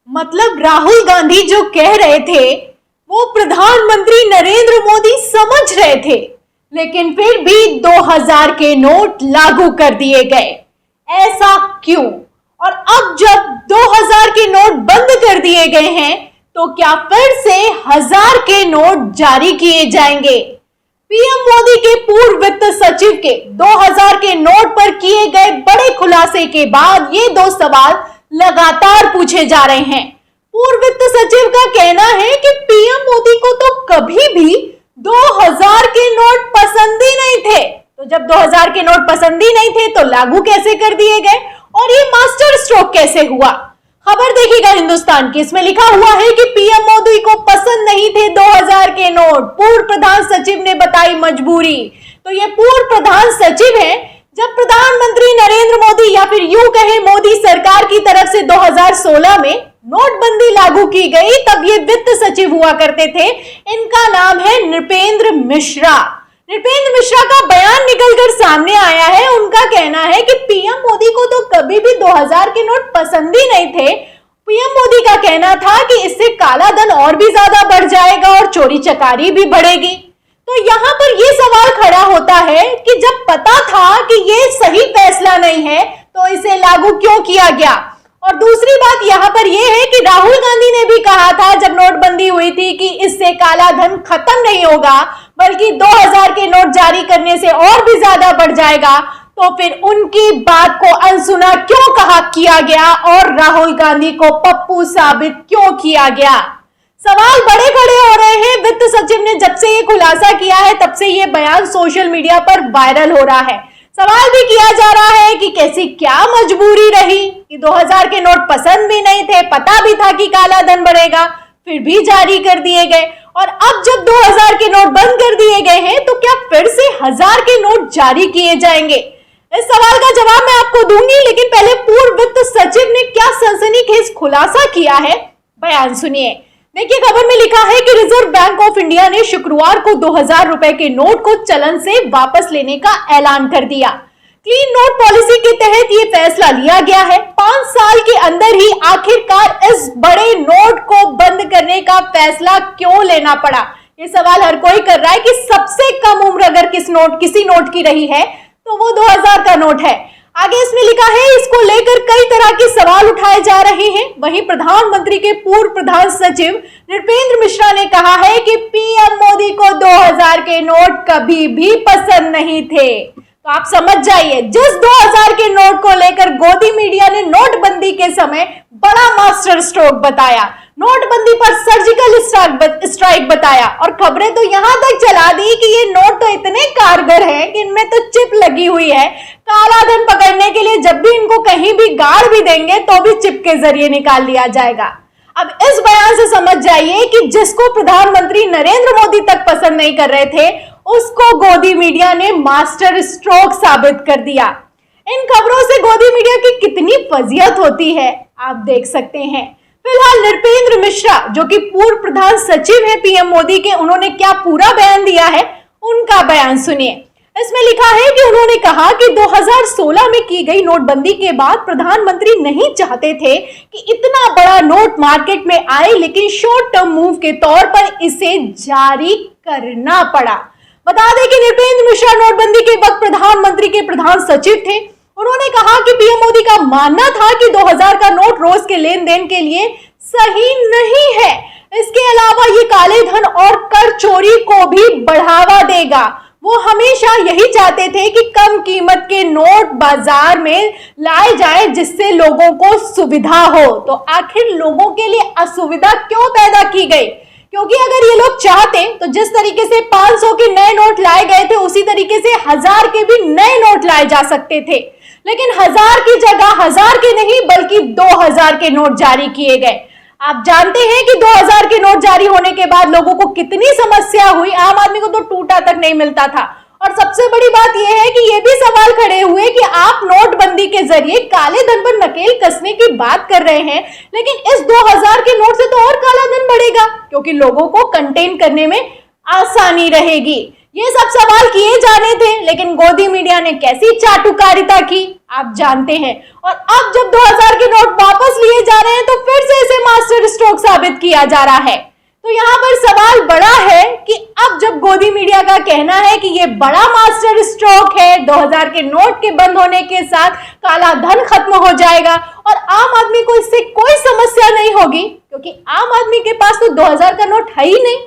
मतलब राहुल गांधी जो कह रहे थे वो प्रधानमंत्री नरेंद्र मोदी समझ रहे थे, लेकिन फिर भी 2000 के नोट लागू कर दिए गए। ऐसा क्यों? और अब जब 2000 के नोट बंद कर दिए गए हैं तो क्या फिर से 1000 के नोट जारी किए जाएंगे? पीएम मोदी के पूर्व वित्त सचिव के 2000 के नोट पर किए गए बड़े खुलासे के बाद ये दो सवाल लगातार पूछे जा रहे हैं। पूर्व वित्त सचिव का कहना है कि पीएम मोदी को तो कभी भी 2000 के नोट पसंद ही नहीं थे, तो जब 2000 के नोट पसंद ही नहीं थे तो लागू कैसे कर दिए गए और ये मास्टर स्ट्रोक कैसे हुआ? खबर देखिएगा हिंदुस्तान की, इसमें लिखा हुआ है कि पीएम मोदी को पसंद नहीं थे 2000 के नोट, पूर्व प्रधान सचिव ने बताई मजबूरी। तो ये पूर्व प्रधान सचिव हैं। जब प्रधानमंत्री नरेंद्र मोदी या फिर यूं कहे मोदी सरकार की तरफ से 2016 में नोटबंदी लागू की गई, तब ये वित्त सचिव हुआ करते थे। इनका नाम है नृपेंद्र मिश्रा। नृपेंद्र मिश्रा का बयान निकलकर सामने आया है। उनका कहना है कि पीएम मोदी को तो कभी भी 2000 के नोट पसंद ही नहीं थे। पीएम मोदी का कहना था कि इससे काला धन और भी ज्यादा बढ़ जाएगा और चोरी चकारी भी बढ़ेगी। तो यहाँ पर ये सवाल खड़ा होता है कि जब पता था कि ये सही फैसला नहीं है तो इसे लागू क्यों किया गया? और दूसरी बात यहाँ पर यह है कि राहुल गांधी ने भी कहा था जब नोटबंदी हुई थी कि इससे काला धन खत्म नहीं होगा बल्कि 2000 के नोट जारी करने से और भी ज्यादा बढ़ जाएगा। तो फिर उनकी बात को अनसुना क्यों कहा किया गया और राहुल गांधी को पप्पू साबित क्यों किया गया? सवाल बड़े खड़े हो रहे हैं। वित्त सचिव ने जब से ये खुलासा किया है तब से ये बयान सोशल मीडिया पर वायरल हो रहा है। सवाल भी किया जा रहा है कि कैसी क्या मजबूरी रही कि 2000 के नोट पसंद भी नहीं थे, पता भी था कि काला धन बढ़ेगा, फिर भी जारी कर दिए गए। और अब जब 2000 के नोट बंद कर दिए गए हैं तो क्या फिर से 1000 के नोट जारी किए जाएंगे? इस सवाल का जवाब मैं आपको दूंगी, लेकिन पहले पूर्व वित्त सचिव ने क्या सनसनीखेज खुलासा किया है, बयान सुनिए। देखिए, खबर में लिखा है कि रिजर्व बैंक ऑफ इंडिया ने शुक्रवार को 2000 रुपए के नोट को चलन से वापस लेने का ऐलान कर दिया। क्लीन नोट पॉलिसी के तहत ये फैसला लिया गया है। 5 साल के अंदर ही आखिरकार इस बड़े नोट को बंद करने का फैसला क्यों लेना पड़ा? ये सवाल हर कोई कर रहा है कि सबसे कम उम्र अगर किसी नोट की रही है तो वो 2000 का नोट है। आगे इसमें लिखा है इसको लेकर कई तरह के सवाल उठाए जा रहे हैं। वहीं प्रधानमंत्री के पूर्व प्रधान सचिव नृपेंद्र मिश्रा ने कहा है कि पीएम मोदी को 2000 के नोट कभी भी पसंद नहीं थे। तो आप समझ जाइए, जिस 2000 के नोट को लेकर गोदी मीडिया ने नोटबंदी के समय बड़ा मास्टर स्ट्रोक बताया, नोटबंदी पर सर्जिकल स्ट्राइक बताया और खबरें तो यहां तक चला दी कि ये नोट तो इतने कारगर हैं कि इनमें तो चिप लगी हुई है। काला धन पकड़ने के लिए जब भी इनको कहीं भी गाड़ भी देंगे तो भी चिप के जरिए निकाल लिया जाएगा। अब इस बयान से समझ जाइए कि जिसको प्रधानमंत्री नरेंद्र मोदी तक पसंद नहीं कर रहे थे उसको गोदी मीडिया ने मास्टर स्ट्रोक साबित कर दिया। इन खबरों से गोदी मीडिया की कितनी फजीहत होती है आप देख सकते हैं। फिलहाल नृपेंद्र मिश्रा जो कि पूर्व प्रधान सचिव है पीएम मोदी के, उन्होंने क्या पूरा बयान दिया है, उनका बयान सुनिए। इसमें लिखा है कि उन्होंने कहा कि 2016 में की गई नोटबंदी के बाद प्रधानमंत्री नहीं चाहते थे कि इतना बड़ा नोट मार्केट में आए, लेकिन शॉर्ट टर्म मूव के तौर पर इसे जारी करना पड़ा। बता दें कि नृपेंद्र मिश्रा नोटबंदी के वक्त प्रधानमंत्री के प्रधान सचिव थे। उन्होंने कहा कि पीएम मोदी का मानना था कि 2000 का नोट रोज के लेन देन के लिए सही नहीं है। इसके अलावा ये काले धन और कर चोरी को भी बढ़ावा देगा। वो हमेशा यही चाहते थे कि कम कीमत के नोट बाजार में लाए जाए जिससे लोगों को सुविधा हो। तो आखिर लोगों के लिए असुविधा क्यों पैदा की गई? क्योंकि अगर ये लोग चाहते तो जिस तरीके से 500 के नए नोट लाए गए थे उसी तरीके से 1000 के भी नए नोट लाए जा सकते थे, लेकिन 1000 की जगह 1000 के नहीं बल्कि 2000 के नोट जारी किए गए। आप जानते हैं कि 2000 के नोट जारी होने के बाद लोगों को कितनी समस्या हुई, आम आदमी को तो टूटा तक नहीं मिलता था। और सबसे बड़ी बात यह है कि ये भी सवाल खड़े हुए कि आप नोटबंदी के जरिए काले धन पर नकेल कसने की बात कर रहे हैं, लेकिन इस 2000 के नोट से तो और काला धन बढ़ेगा क्योंकि लोगों को कंटेन करने में आसानी रहेगी। ये सब सवाल किए जाने थे, लेकिन गोदी मीडिया ने कैसी चाटुकारिता की आप जानते हैं। और अब जब 2000 के नोट वापस लिए जा रहे हैं तो फिर से इसे स्ट्रोक साबित किया जा रहा है। तो यहाँ पर सवाल बड़ा है कि अब जब गोदी मीडिया का कहना है कि ये बड़ा मास्टर स्ट्रोक है, 2000 के नोट के बंद होने के साथ काला धन खत्म हो जाएगा और आम आदमी को इससे कोई समस्या नहीं होगी, क्योंकि आम आदमी के पास तो 2000 का नोट है ही नहीं।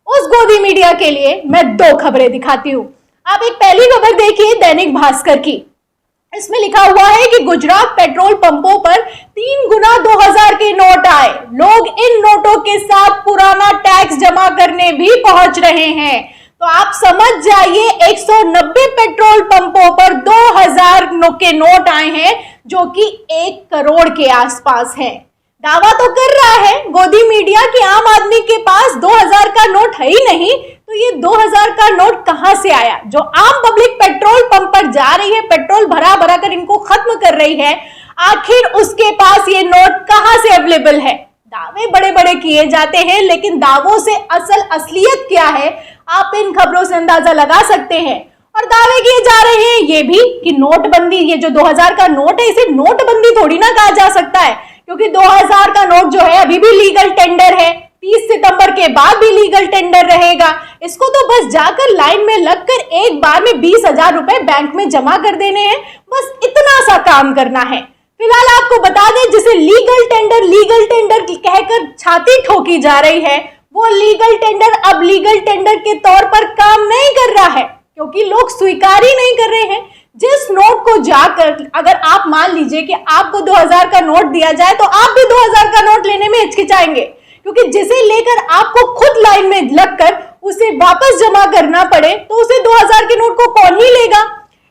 उस गोदी मीडिया के लिए मैं दो खबरें दिखाती हूँ। आप एक पहली खबर देखिए दैनिक भास्कर की। इसमें लिखा हुआ है कि गुजरात पेट्रोल पंपों पर 3 गुना 2000 के नोट आए। लोग इन नोटों के साथ पुराना टैक्स जमा करने भी पहुंच रहे हैं। तो आप समझ जाइए 190 पेट्रोल पंपों पर 2000 के नोट आए हैं, जो कि 1 करोड़ के आसपास है। दावा तो कर रहा है गोदी मीडिया कि आम आदमी के पास 2000 का नोट है ही नहीं, तो ये 2000 का नोट कहां से आया? जो आम पब्लिक पेट्रोल पंप पर जा रही है, पेट्रोल भरा भरा कर इनको खत्म कर रही है, आखिर उसके पास ये नोट कहां से अवेलेबल है? दावे बड़े बड़े किए जाते हैं, लेकिन दावों से असलियत क्या है आप इन खबरों से अंदाजा लगा सकते हैं। और दावे किए जा रहे हैं ये भी कि नोटबंदी, ये जो 2000 का नोट है, इसे नोटबंदी थोड़ी ना कहा जा सकता है, क्योंकि 2000 का नोट जो है अभी भी लीगल टेंडर है। 30 सितंबर के बाद भी लीगल टेंडर रहेगा। इसको तो बस जाकर लाइन में लगकर एक बार में 20,000 रुपए बैंक में जमा कर देने हैं, बस इतना सा काम करना है। फिलहाल आपको बता दें, जिसे लीगल टेंडर कहकर छाती ठोकी जा रही है, वो लीगल टेंडर अब लीगल टेंडर के तौर पर काम नहीं कर रहा है, क्योंकि लोग स्वीकार ही नहीं कर रहे हैं। जिस नोट को जाकर अगर आप मान लीजिए कि आपको 2000 का नोट दिया जाए, तो आप भी 2000 का नोट लेने में हिचकिचाएंगे, क्योंकि जिसे लेकर आपको खुद लाइन में लगकर उसे वापस जमा करना पड़े, तो उसे 2000 के नोट को कौन ही लेगा।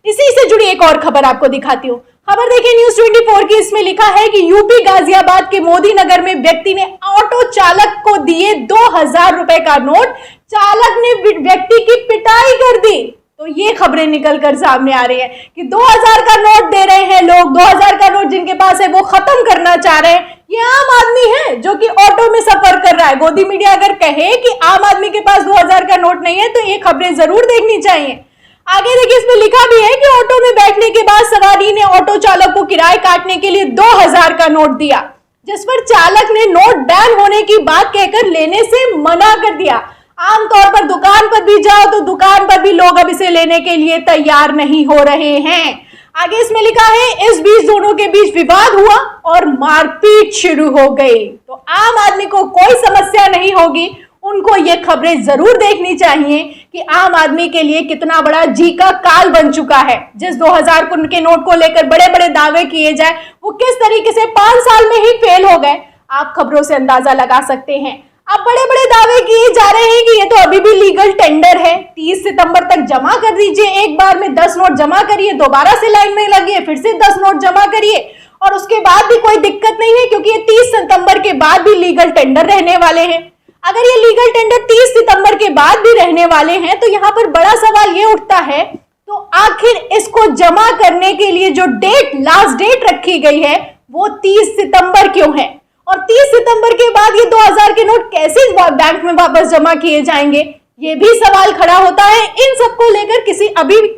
इसी से जुड़ी एक और खबर आपको दिखाती हूँ। खबर देखिए न्यूज 24 की। इसमें लिखा है कि यूपी गाजियाबाद के मोदी नगर में व्यक्ति ने ऑटो चालक को दिए 2000 रुपए का नोट, चालक ने व्यक्ति की पिटाई कर दी। तो ये खबरें निकल कर सामने आ रही है कि 2000 का नोट दे रहे हैं लोग, 2000 का नोट जिनके पास है वो खत्म करना चाह रहे हैं। ये आम आदमी है जो कि ऑटो में सफर कर रहा है। गोदी मीडिया अगर कहे कि आम आदमी के पास 2000 का नोट नहीं है, तो ये खबरें जरूर देखनी चाहिए। आगे देखिए, इसमें लिखा भी है कि ऑटो में बैठने के बाद सवारी ने ऑटो चालक को किराए काटने के लिए 2000 का नोट दिया, जिस पर चालक ने नोट बैन होने की बात कहकर लेने से मना कर दिया। आमतौर पर दुकान पर भी जाओ तो दुकान पर भी लोग अब इसे लेने के लिए तैयार नहीं हो रहे हैं। आगे इसमें लिखा है, इस बीच दोनों के बीच विवाद हुआ और मारपीट शुरू हो गई। तो आम आदमी को कोई समस्या नहीं होगी, उनको ये खबरें जरूर देखनी चाहिए कि आम आदमी के लिए कितना बड़ा जी का काल बन चुका है। जिस 2000 के नोट को लेकर बड़े बड़े दावे किए जाए, वो किस तरीके से 5 साल में ही फेल हो गए, आप खबरों से अंदाजा लगा सकते हैं। अब बड़े बड़े दावे किए जा रहे हैं कि ये तो अभी भी लीगल टेंडर है, 30 सितंबर तक जमा कर दीजिए, एक बार में 10 नोट जमा करिए, दोबारा से लाइन में लगिए, फिर से 10 नोट जमा करिए, और उसके बाद भी कोई दिक्कत नहीं है, क्योंकि ये 30 सितंबर के बाद भी लीगल टेंडर रहने वाले हैं। अगर ये लीगल टेंडर 30 सितंबर के बाद भी रहने वाले हैं, तो यहाँ पर बड़ा सवाल ये उठता है, तो आखिर इसको जमा करने के लिए जो लास्ट डेट रखी गई है, वो 30 सितंबर क्यों है? और 30 सितंबर के बाद ये 2000 के नोट कैसे बैंक में वापस जमा किए जाएंगे, ये भी सवाल खड़ा होता है। इन सबको लेकर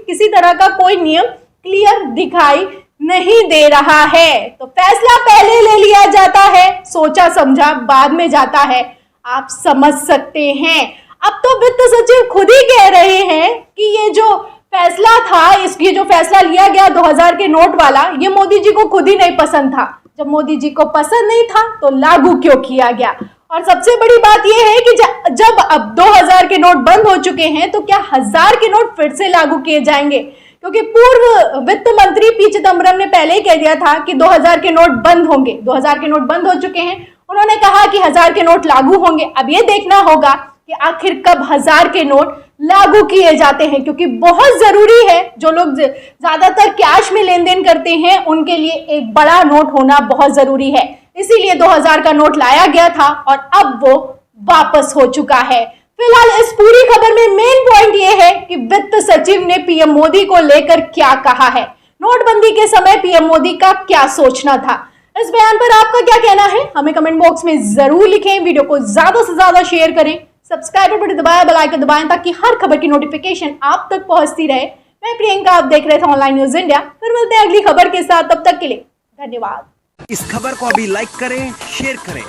किसी तरह का कोई नियम क्लियर दिखाई नहीं दे रहा है। तो फैसला पहले ले लिया जाता है, सोचा समझा बाद में जाता है, आप समझ सकते हैं। अब तो वित्त सचिव खुद ही कह रहे हैं कि ये जो फैसला था, इसकी जो फैसला लिया गया 2000 के नोट वाला, ये मोदी जी को खुद ही नहीं पसंद था। जब मोदी जी को पसंद नहीं था तो लागू क्यों किया गया? और सबसे बड़ी बात यह है कि जब अब 2000 के नोट बंद हो चुके हैं, तो क्या 1000 के नोट फिर से लागू किए जाएंगे? क्योंकि पूर्व वित्त मंत्री पी चिदम्बरम ने पहले ही कह दिया था कि 2000 के नोट बंद होंगे। 2000 के नोट बंद हो चुके हैं, उन्होंने कहा कि 1000 के नोट लागू होंगे। अब ये देखना होगा कि आखिर कब 1000 के नोट लागू किए जाते हैं, क्योंकि बहुत जरूरी है, जो लोग ज्यादातर कैश में लेन देन करते हैं उनके लिए एक बड़ा नोट होना बहुत जरूरी है। इसीलिए 2000 का नोट लाया गया था और अब वो वापस हो चुका है। फिलहाल इस पूरी खबर में मेन पॉइंट ये है कि वित्त सचिव ने पीएम मोदी को लेकर क्या कहा है, नोटबंदी के समय पीएम मोदी का क्या सोचना था। इस बयान पर आपका क्या कहना है, हमें कमेंट बॉक्स में जरूर लिखें। वीडियो को ज्यादा से ज्यादा शेयर करें, सब्सक्राइब बटन दबाएं, बेल आइकन दबाएं, ताकि हर खबर की नोटिफिकेशन आप तक पहुंचती रहे। मैं प्रियंका, आप देख रहे थे ऑनलाइन न्यूज इंडिया। फिर मिलते हैं अगली खबर के साथ, तब तक के लिए धन्यवाद। इस खबर को अभी लाइक करें, शेयर करें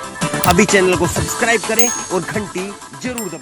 अभी चैनल को सब्सक्राइब करें और घंटी जरूर दबाएं।